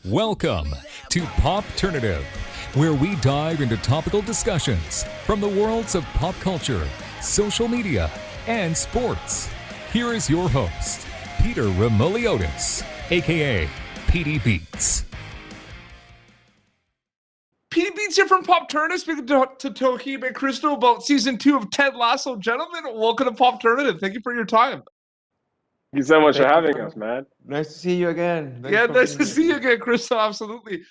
Welcome to Popternative, where we dive into topical discussions from the worlds of pop culture, social media, and sports. Here is your host, Peter Remoliotis, aka PD Beats. PD Beats here from Popternative, speaking to Toheeb and Cristo about season 2 of Ted Lasso. Gentlemen, welcome to Popternative. Thank you for your time. Thank you so much for having us, man. Nice to see you again. Nice to see you again, Cristo. Absolutely.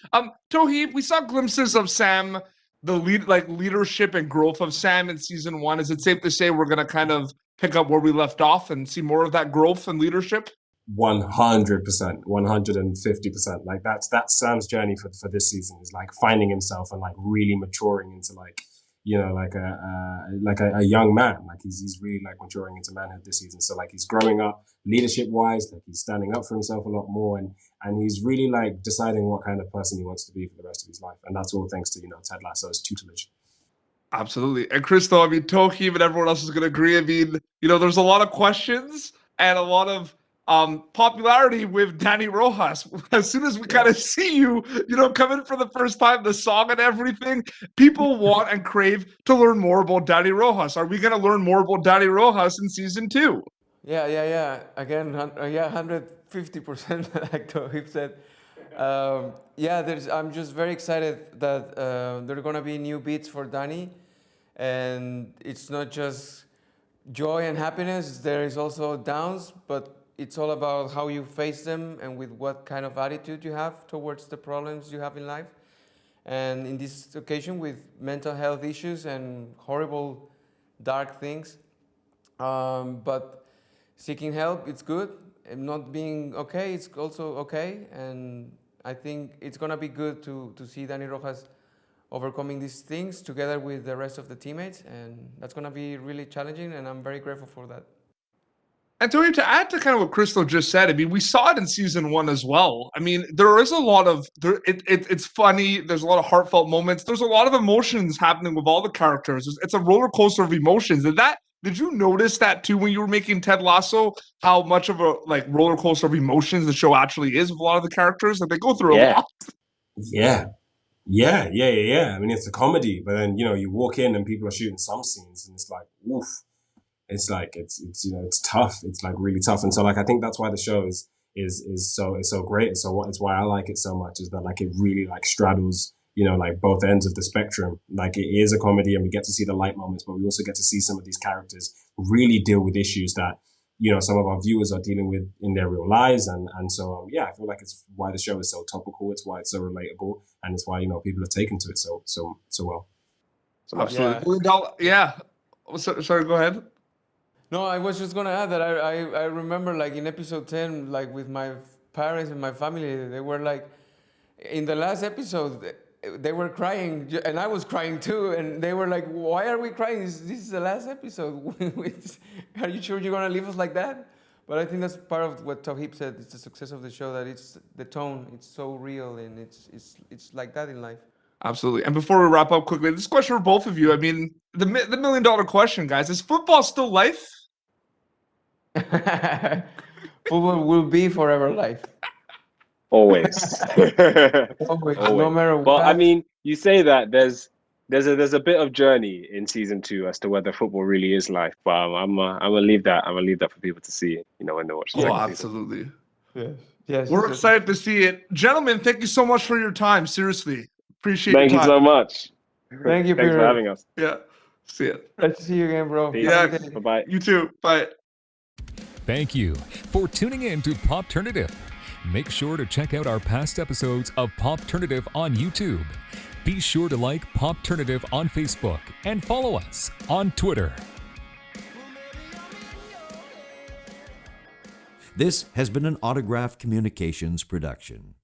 Toheeb, we saw glimpses of Sam, the leadership and growth of Sam in season 1. Is it safe to say we're going to kind of pick up where we left off and see more of that growth and leadership? 100%, 150%. Like that's Sam's journey for this season is like finding himself and like really maturing into like, you know, like a young man. Like he's really like maturing into manhood this season. So like he's growing up leadership wise, like he's standing up for himself a lot more, and he's really like deciding what kind of person he wants to be for the rest of his life. And that's all thanks to, you know, Ted Lasso's tutelage. Absolutely. And Cristo, I mean, Toheeb and everyone else is going to agree. I mean, you know, there's a lot of questions and a lot of popularity with Dani Rojas. As soon as we kind of see you know, come in for the first time, the song and everything, people want and crave to learn more about Dani Rojas. Are we going to learn more about Dani Rojas in season 2? Yeah. Again, 150%, like Toheeb said. I'm just very excited that there are going to be new beats for Dani. And it's not just joy and happiness. There is also downs, but it's all about how you face them and with what kind of attitude you have towards the problems you have in life. And in this occasion, with mental health issues and horrible, dark things. But seeking help, it's good. And not being okay, it's also okay. And I think it's going to be good to see Dani Rojas overcoming these things together with the rest of the teammates. And that's going to be really challenging, and I'm very grateful for that. And Tony, to add to kind of what Cristo just said, I mean, we saw it in season 1 as well. I mean, there is a lot of it's funny. There's a lot of heartfelt moments. There's a lot of emotions happening with all the characters. It's a roller coaster of emotions. Did you notice that too when you were making Ted Lasso? How much of a like roller coaster of emotions the show actually is with a lot of the characters that they go through a lot. Yeah. I mean, it's a comedy, but then, you know, you walk in and people are shooting some scenes, and it's like, oof. It's like it's you know, it's tough. It's like really tough, and so like I think that's why the show is so great. And so it's why I like it so much is that like it really like straddles, you know, like both ends of the spectrum. Like it is a comedy, and we get to see the light moments, but we also get to see some of these characters really deal with issues that, you know, some of our viewers are dealing with in their real lives, and so I feel like it's why the show is so topical. It's why it's so relatable, and it's why, you know, people are taken to it so well. Absolutely. Sorry, go ahead. No, I was just gonna add that I remember like in episode 10, like with my parents and my family, they were like, in the last episode, they were crying, and I was crying too, and they were like, "Why are we crying? This is the last episode. Are you sure you're gonna leave us like that?" But I think that's part of what Toheeb said. It's the success of the show, that it's the tone. It's so real, and it's like that in life. Absolutely. And before we wrap up quickly, this question for both of you. I mean, the $1 million question, guys: is football still life? Football will be forever life. Always. Always. No matter what. Well, I mean, you say that there's a bit of journey in season 2 as to whether football really is life, but I'm gonna leave that for people to see, you know, when they watch. Oh, absolutely. Yes. We're excited to see it, gentlemen. Thank you so much for your time. Seriously, appreciate. Thank you so much. Thank you, Thanks Peter, for having us. Yeah. See ya. Nice to see you again, bro. Peace. Yeah. Bye-bye. You too. Bye. Thank you for tuning in to Popternative. Make sure to check out our past episodes of Popternative on YouTube. Be sure to like Popternative on Facebook and follow us on Twitter. This has been an Autograph Communications production.